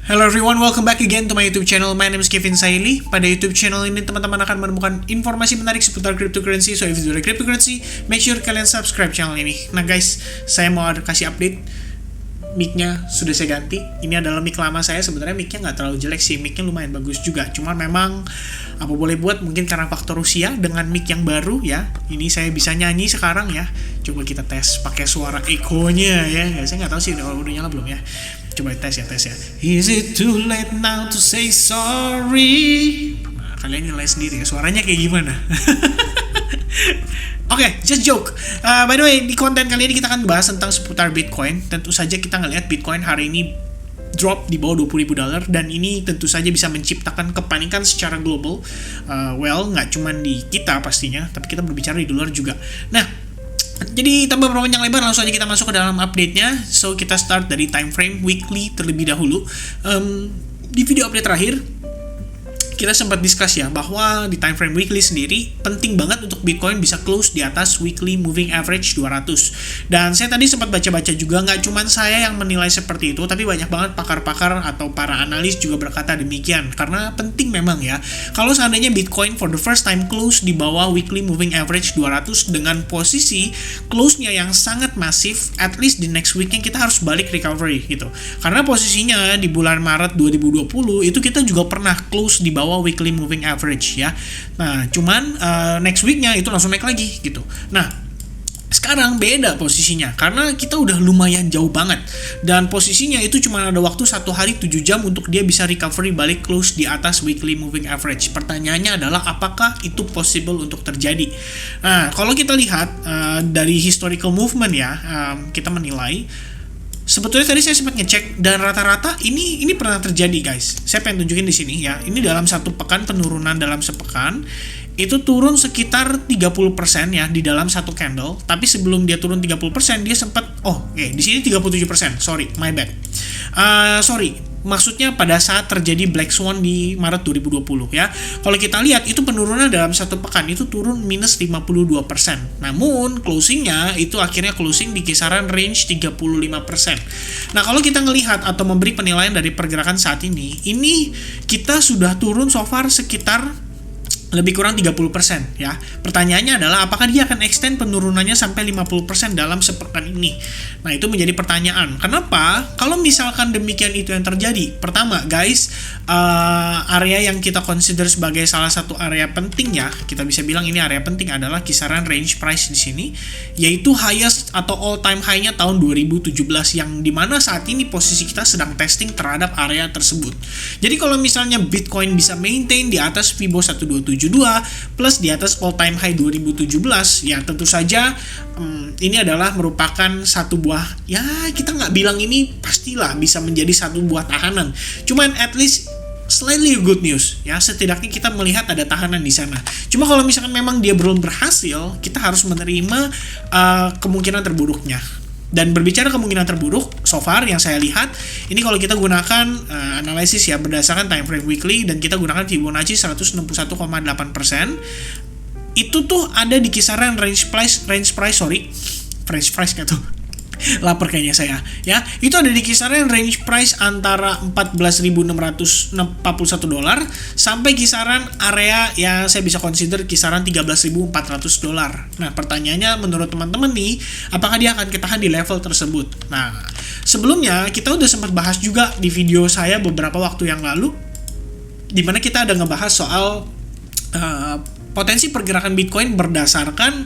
Hello everyone, welcome back again to my YouTube channel. My name is Kevin Saili. Pada YouTube channel ini teman-teman akan menemukan informasi menarik seputar cryptocurrency. So if you like cryptocurrency, make sure kalian subscribe channel ini. Nah guys, saya mau kasih update. Mic-nya sudah saya ganti. Ini adalah mic lama saya. Sebenarnya mic-nya nggak terlalu jelek sih, mic-nya lumayan bagus juga. Cuma memang apa boleh buat, mungkin karena faktor usia dengan mic yang baru ya. Ini saya bisa nyanyi sekarang ya. Coba kita tes pakai suara echo-nya ya. Saya nggak tahu sih udah nyala belum ya. Coba tes ya. Is it too late now to say sorry? Nah, kalian nilai sendiri ya, suaranya kayak gimana. Oke, just joke. By the way, di konten kali ini kita akan bahas tentang seputar Bitcoin. Tentu saja kita ngelihat Bitcoin hari ini drop di bawah $20.000 dan ini tentu saja bisa menciptakan kepanikan secara global. Nggak cuma di kita pastinya, tapi kita berbicara di luar juga. Nah, jadi tanpa berpanjang lebar, langsung aja kita masuk ke dalam update-nya. So kita start dari time frame weekly terlebih dahulu. Di video update terakhir kita sempat discuss ya bahwa di time frame weekly sendiri penting banget untuk Bitcoin bisa close di atas weekly moving average 200. Dan saya tadi sempat baca-baca juga, nggak cuma saya yang menilai seperti itu, tapi banyak banget pakar-pakar atau para analis juga berkata demikian. Karena penting memang ya, kalau seandainya Bitcoin for the first time close di bawah weekly moving average 200 dengan posisi close-nya yang sangat masif, at least di next weekend kita harus balik recovery gitu. Karena posisinya di bulan Maret 2020 itu kita juga pernah close di bawah weekly moving average ya. Nah, cuman next weeknya itu langsung naik lagi gitu. Nah, sekarang beda posisinya karena kita udah lumayan jauh banget dan posisinya itu cuma ada waktu 1 hari 7 jam untuk dia bisa recovery balik close di atas weekly moving average. Pertanyaannya adalah apakah itu possible untuk terjadi? Nah, kalau kita lihat dari historical movement ya, kita menilai sebetulnya tadi saya sempat ngecek dan rata-rata ini pernah terjadi guys. Saya pengen tunjukin di sini ya. Ini dalam satu pekan, penurunan dalam sepekan itu turun sekitar 30% ya di dalam satu candle. Tapi sebelum dia turun 30% dia sempat di sini 37%. Sorry, my bad. Maksudnya pada saat terjadi Black Swan di Maret 2020 ya. Kalau kita lihat itu penurunan dalam satu pekan itu turun minus 52%. Namun closingnya itu akhirnya closing di kisaran range 35%. Nah, kalau kita ngelihat atau memberi penilaian dari pergerakan saat ini kita sudah turun so far sekitar lebih kurang 30% ya. Pertanyaannya adalah apakah dia akan extend penurunannya sampai 50% dalam sepekan ini. Nah, itu menjadi pertanyaan. Kenapa? Kalau misalkan demikian itu yang terjadi. Pertama, guys, area yang kita consider sebagai salah satu area penting ya, kita bisa bilang ini area penting adalah kisaran range price di sini, yaitu highest atau all time high-nya tahun 2017 yang dimana saat ini posisi kita sedang testing terhadap area tersebut. Jadi kalau misalnya Bitcoin bisa maintain di atas Fibo 1272 plus di atas all time high 2017 ya, tentu saja ini adalah merupakan satu buah, ya kita nggak bilang ini pastilah bisa menjadi satu buah tahanan, cuman at least slightly good news ya, setidaknya kita melihat ada tahanan di sana. Cuma kalau misalkan memang dia belum berhasil, kita harus menerima kemungkinan terburuknya. Dan berbicara kemungkinan terburuk, so far yang saya lihat, ini kalau kita gunakan analisis ya berdasarkan time frame weekly dan kita gunakan Fibonacci 161,8%, itu tuh ada di kisaran range price lapar kayaknya saya ya, itu ada di kisaran range price antara $14.641 sampai kisaran area yang saya bisa consider kisaran $13.400. Nah, pertanyaannya menurut teman-teman nih, apakah dia akan ketahan di level tersebut? Nah, sebelumnya kita udah sempat bahas juga di video saya beberapa waktu yang lalu, dimana kita ada ngebahas soal potensi pergerakan Bitcoin berdasarkan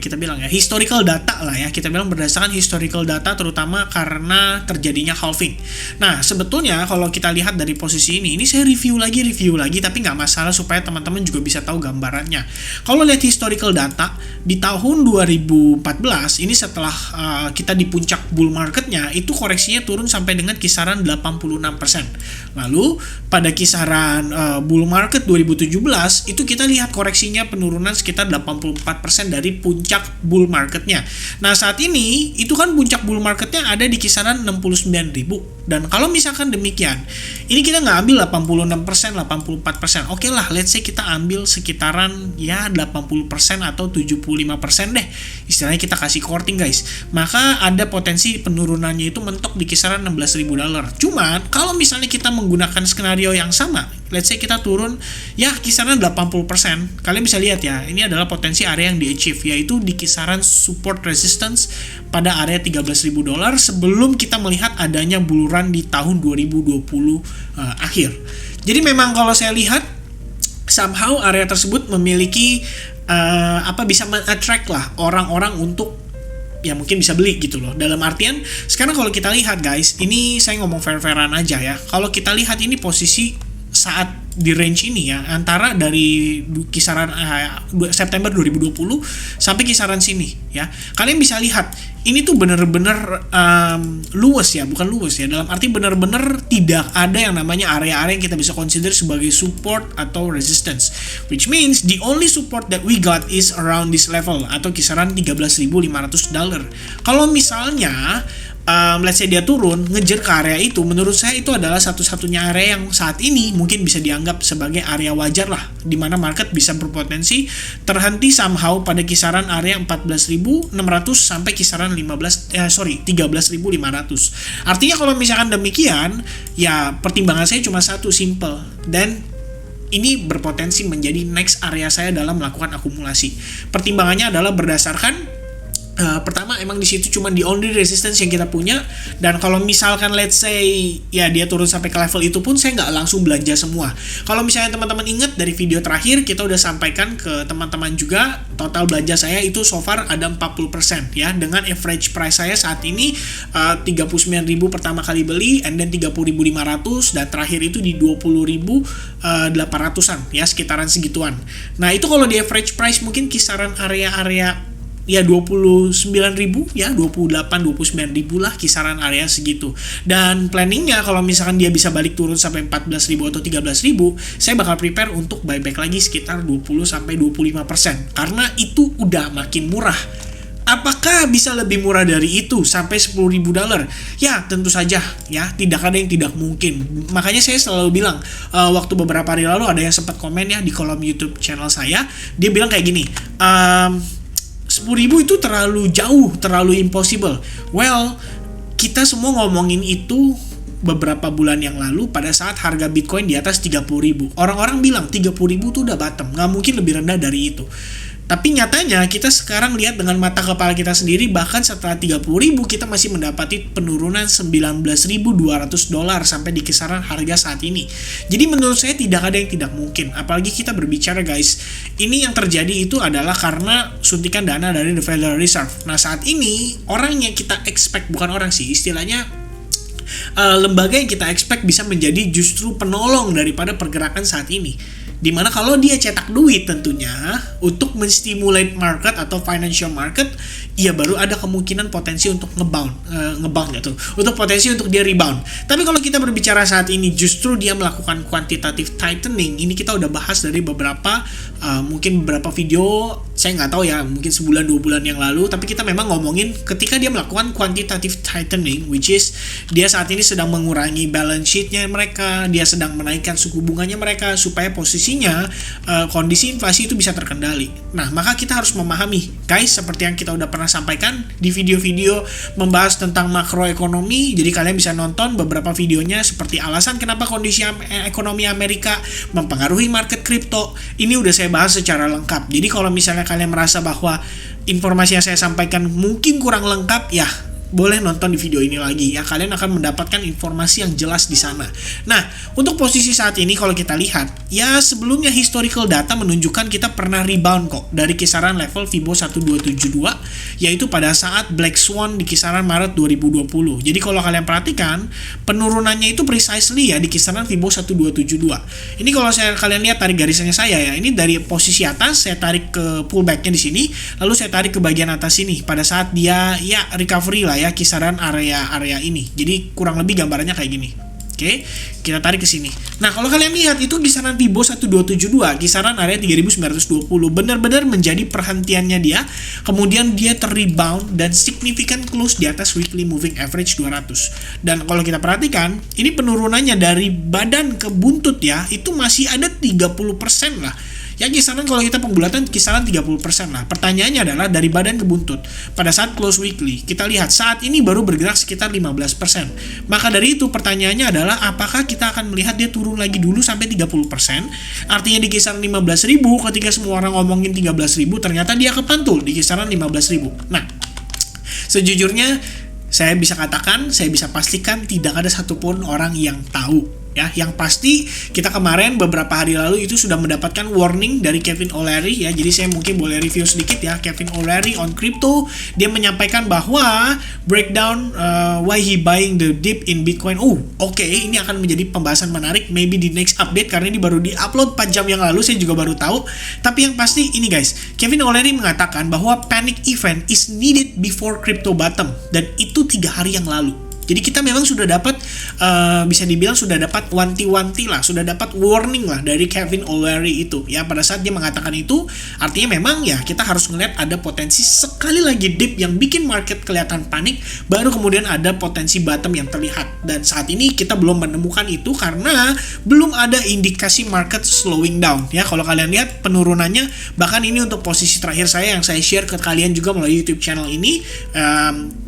kita bilang ya historical data lah ya, kita bilang berdasarkan historical data, terutama karena terjadinya halving. Nah, sebetulnya kalau kita lihat dari posisi ini saya review lagi tapi nggak masalah supaya teman-teman juga bisa tahu gambarannya. Kalau lihat historical data di tahun 2014 ini setelah kita di puncak bull marketnya, itu koreksinya turun sampai dengan kisaran 86%. Lalu pada kisaran bull market 2017 itu kita lihat koreksinya penurunan sekitar 84% dari puncak bull marketnya. Nah, saat ini itu kan puncak bull marketnya ada di kisaran 69.000 Dan kalau misalkan demikian, ini kita nggak ambil 86%, 84%. Oke lah, let's say kita ambil sekitaran ya 80% atau 75% deh. Istilahnya kita kasih courting guys. Maka ada potensi penurunannya itu mentok di kisaran $16.000. Cuman kalau misalnya kita menggunakan skenario yang sama, let's say kita turun ya kisaran 80%. Kalian bisa lihat ya, ini adalah potensi area yang di-achieve, yaitu di kisaran support resistance pada area $13.000 sebelum kita melihat adanya buluran di tahun 2020 akhir. Jadi memang kalau saya lihat somehow area tersebut memiliki bisa men-attract lah orang-orang untuk ya mungkin bisa beli gitu loh. Dalam artian sekarang kalau kita lihat guys, ini saya ngomong fair-fairan aja ya. Kalau kita lihat ini posisi saat di range ini ya, antara dari kisaran September 2020 sampai kisaran sini ya. Kalian bisa lihat ini tuh bener-bener luwes ya, bukan luwes ya, dalam arti bener-bener tidak ada yang namanya area-area yang kita bisa consider sebagai support atau resistance, which means the only support that we got is around this level atau kisaran $13.500. Kalau misalnya let's say dia turun ngejar ke area itu, menurut saya itu adalah satu-satunya area yang saat ini mungkin bisa dianggap sebagai area wajar lah, di mana market bisa berpotensi terhenti somehow pada kisaran area 14.600 sampai kisaran 13.500. Artinya kalau misalkan demikian, ya pertimbangan saya cuma satu, simple, dan ini berpotensi menjadi next area saya dalam melakukan akumulasi. Pertimbangannya adalah berdasarkan pertama, emang di situ cuma the only resistance yang kita punya, dan kalau misalkan let's say ya dia turun sampai ke level itu pun saya nggak langsung belanja semua. Kalau misalnya teman-teman ingat dari video terakhir kita udah sampaikan ke teman-teman juga, total belanja saya itu so far ada 40% ya, dengan average price saya saat ini 39.000 pertama kali beli, and then 30.500, dan terakhir itu di 20.800an ya, sekitaran segituan. Nah itu kalau di average price mungkin kisaran area-area ya 29.000 ya, 28-29.000 lah kisaran area segitu. Dan planningnya kalau misalkan dia bisa balik turun sampai 14.000 atau 13.000, saya bakal prepare untuk buyback lagi sekitar 20-25%, karena itu udah makin murah. Apakah bisa lebih murah dari itu sampai $10.000? Ya tentu saja ya, tidak ada yang tidak mungkin. Makanya saya selalu bilang, waktu beberapa hari lalu ada yang sempat komen ya di kolom YouTube channel saya, dia bilang kayak gini, 10.000 itu terlalu jauh, terlalu impossible. Well, kita semua ngomongin itu beberapa bulan yang lalu pada saat harga Bitcoin di atas 30.000. Orang-orang bilang 30.000 itu udah bottom, nggak mungkin lebih rendah dari itu. Tapi nyatanya kita sekarang lihat dengan mata kepala kita sendiri, bahkan setelah 30.000 kita masih mendapati penurunan $19.200 sampai di kisaran harga saat ini. Jadi menurut saya tidak ada yang tidak mungkin. Apalagi kita berbicara guys, ini yang terjadi itu adalah karena suntikan dana dari the Federal Reserve. Nah saat ini orang yang kita expect, bukan orang sih istilahnya, lembaga yang kita expect bisa menjadi justru penolong daripada pergerakan saat ini. Dimana kalau dia cetak duit tentunya untuk menstimulate market atau financial market, ya baru ada kemungkinan potensi untuk ngebound gitu, untuk potensi untuk dia rebound. Tapi kalau kita berbicara saat ini justru dia melakukan quantitative tightening, ini kita udah bahas dari mungkin beberapa video, saya nggak tahu ya, mungkin sebulan 2 bulan yang lalu, tapi kita memang ngomongin ketika dia melakukan quantitative tightening, which is dia saat ini sedang mengurangi balance sheet-nya mereka, dia sedang menaikkan suku bunganya mereka supaya posisinya kondisi inflasi itu bisa terkendali. Nah, maka kita harus memahami, guys, seperti yang kita udah pernah sampaikan di video-video membahas tentang makroekonomi. Jadi kalian bisa nonton beberapa videonya seperti alasan kenapa kondisi ekonomi Amerika mempengaruhi market kripto. Ini udah saya bahas secara lengkap. Jadi kalau misalnya kalian merasa bahwa informasi yang saya sampaikan mungkin kurang lengkap, ya boleh nonton di video ini lagi ya, kalian akan mendapatkan informasi yang jelas di sana. Nah, untuk posisi saat ini kalau kita lihat, ya sebelumnya historical data menunjukkan kita pernah rebound kok dari kisaran level Fibo 1272, yaitu pada saat Black Swan di kisaran Maret 2020. Jadi kalau kalian perhatikan, penurunannya itu precisely ya di kisaran Fibo 1272. Ini kalau kalian lihat tarik garisnya saya ya, ini dari posisi atas saya tarik ke pullbacknya di sini, lalu saya tarik ke bagian atas sini pada saat dia ya recovery lah ya, kisaran area ini. Jadi kurang lebih gambarannya kayak gini. Oke, kita tarik ke sini. Nah, kalau kalian lihat itu kisaran Fibo 1272, kisaran area 3920, benar-benar menjadi perhentiannya dia. Kemudian dia terrebound dan signifikan close di atas weekly moving average 200. Dan kalau kita perhatikan, ini penurunannya dari badan ke buntut ya, itu masih ada 30% lah. Ya kisaran kalau kita pembulatan kisaran 30% lah. Pertanyaannya adalah dari badan ke buntut. Pada saat close weekly, kita lihat saat ini baru bergerak sekitar 15%. Maka dari itu pertanyaannya adalah apakah kita akan melihat dia turun lagi dulu sampai 30%? Artinya di kisaran 15.000 ketika semua orang ngomongin 13.000 ternyata dia kepantul di kisaran 15.000. Nah, sejujurnya saya bisa katakan, saya bisa pastikan tidak ada satupun orang yang tahu. Ya, yang pasti kita kemarin beberapa hari lalu itu sudah mendapatkan warning dari Kevin O'Leary ya. Jadi saya mungkin boleh review sedikit ya. Kevin O'Leary on crypto, dia menyampaikan bahwa breakdown why he buying the dip in Bitcoin. Oke, ini akan menjadi pembahasan menarik maybe di next update karena ini baru di-upload 4 jam yang lalu, saya juga baru tahu. Tapi yang pasti ini guys, Kevin O'Leary mengatakan bahwa panic event is needed before crypto bottom, dan itu 3 hari yang lalu. Jadi kita memang sudah dapat, bisa dibilang sudah dapat wanti-wanti lah, sudah dapat warning lah dari Kevin O'Leary itu. Ya pada saat dia mengatakan itu, artinya memang ya kita harus ngeliat ada potensi sekali lagi dip yang bikin market kelihatan panik, baru kemudian ada potensi bottom yang terlihat. Dan saat ini kita belum menemukan itu karena belum ada indikasi market slowing down. Ya kalau kalian lihat penurunannya, bahkan ini untuk posisi terakhir saya yang saya share ke kalian juga melalui YouTube channel ini,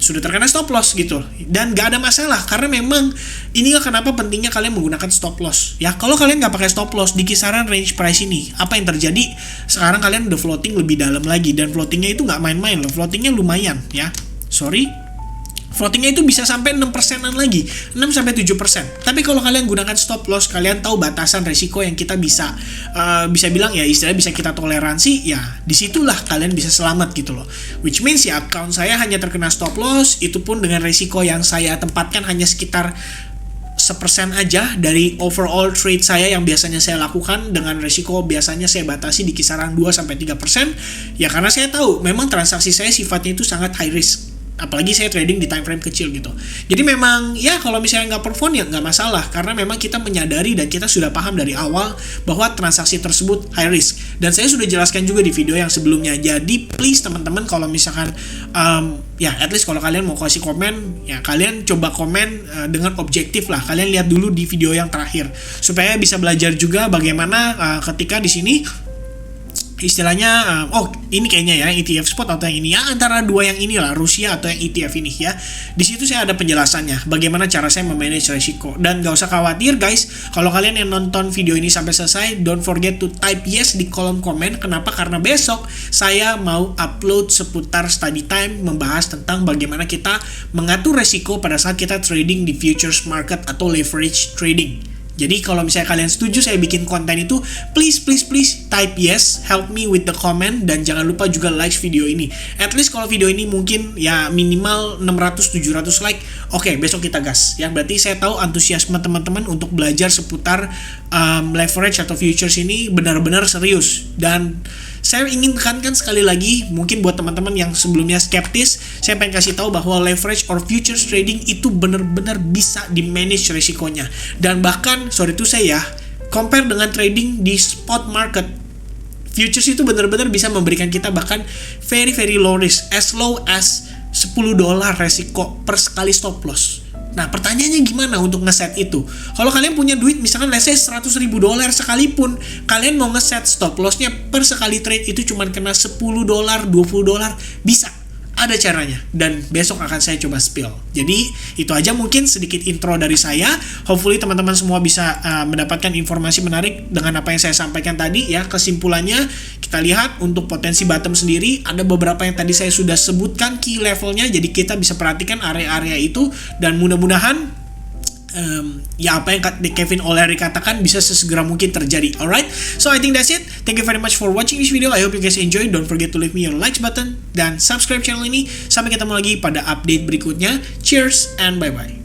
sudah terkena stop loss gitu. Dan gak ada masalah karena memang inilah kenapa pentingnya kalian menggunakan stop loss ya. Kalau kalian nggak pakai stop loss di kisaran range price ini, apa yang terjadi sekarang, kalian udah floating lebih dalam lagi, dan floatingnya itu nggak main-main loh, floatingnya lumayan ya, floatingnya itu bisa sampai 6%-an lagi, 6-7%. Tapi kalau kalian gunakan stop loss, kalian tahu batasan resiko yang kita bisa bilang ya istilahnya bisa kita toleransi, ya disitulah kalian bisa selamat gitu loh. Which means ya account saya hanya terkena stop loss, itu pun dengan resiko yang saya tempatkan hanya sekitar 1% aja dari overall trade saya yang biasanya saya lakukan, dengan resiko biasanya saya batasi di kisaran 2-3%. Ya karena saya tahu memang transaksi saya sifatnya itu sangat high risk. Apalagi saya trading di time frame kecil gitu. Jadi memang ya kalau misalnya nggak perform ya nggak masalah, karena memang kita menyadari dan kita sudah paham dari awal bahwa transaksi tersebut high risk. Dan saya sudah jelaskan juga di video yang sebelumnya. Jadi please teman-teman kalau misalkan ya at least kalau kalian mau kasih komen, ya kalian coba komen dengan objektif lah. Kalian lihat dulu di video yang terakhir supaya bisa belajar juga bagaimana ketika di sini istilahnya, ini kayaknya ya ETF spot atau yang ini ya, antara dua yang inilah, Rusia atau yang ETF ini ya. Di situ saya ada penjelasannya bagaimana cara saya memanage resiko. Dan gak usah khawatir guys, kalau kalian yang nonton video ini sampai selesai, don't forget to type yes di kolom komen. Kenapa? Karena besok saya mau upload seputar study time membahas tentang bagaimana kita mengatur resiko pada saat kita trading di futures market atau leverage trading. Jadi kalau misalnya kalian setuju saya bikin konten itu, please type yes, help me with the comment, dan jangan lupa juga like video ini. At least kalau video ini mungkin ya minimal 600-700 like, oke, besok kita gas. Ya berarti saya tahu antusiasme teman-teman untuk belajar seputar leverage atau futures ini benar-benar serius. Dan saya ingin tekankan sekali lagi, mungkin buat teman-teman yang sebelumnya skeptis, saya pengen kasih tahu bahwa leverage or futures trading itu benar-benar bisa di-manage resikonya. Dan bahkan, sorry to say ya, compare dengan trading di spot market, futures itu benar-benar bisa memberikan kita bahkan very low risk, as low as $10 resiko per sekali stop loss. Nah pertanyaannya gimana untuk ngeset itu? Kalau kalian punya duit misalkan let's say $100.000 sekalipun, kalian mau ngeset stop lossnya per sekali trade itu cuma kena $10, $20, bisa. Ada caranya, dan besok akan saya coba spill. Jadi itu aja mungkin sedikit intro dari saya. Hopefully teman-teman semua bisa mendapatkan informasi menarik dengan apa yang saya sampaikan tadi ya. Kesimpulannya kita lihat untuk potensi bottom sendiri ada beberapa yang tadi saya sudah sebutkan key levelnya. Jadi kita bisa perhatikan area-area itu, dan mudah-mudahan ya apa yang Kevin O'Leary katakan bisa sesegera mungkin terjadi. Alright, so I think that's it. Thank you very much for watching this video. I hope you guys enjoy. Don't forget to leave me your likes button dan subscribe channel ini. Sampai ketemu lagi pada update berikutnya. Cheers and bye bye.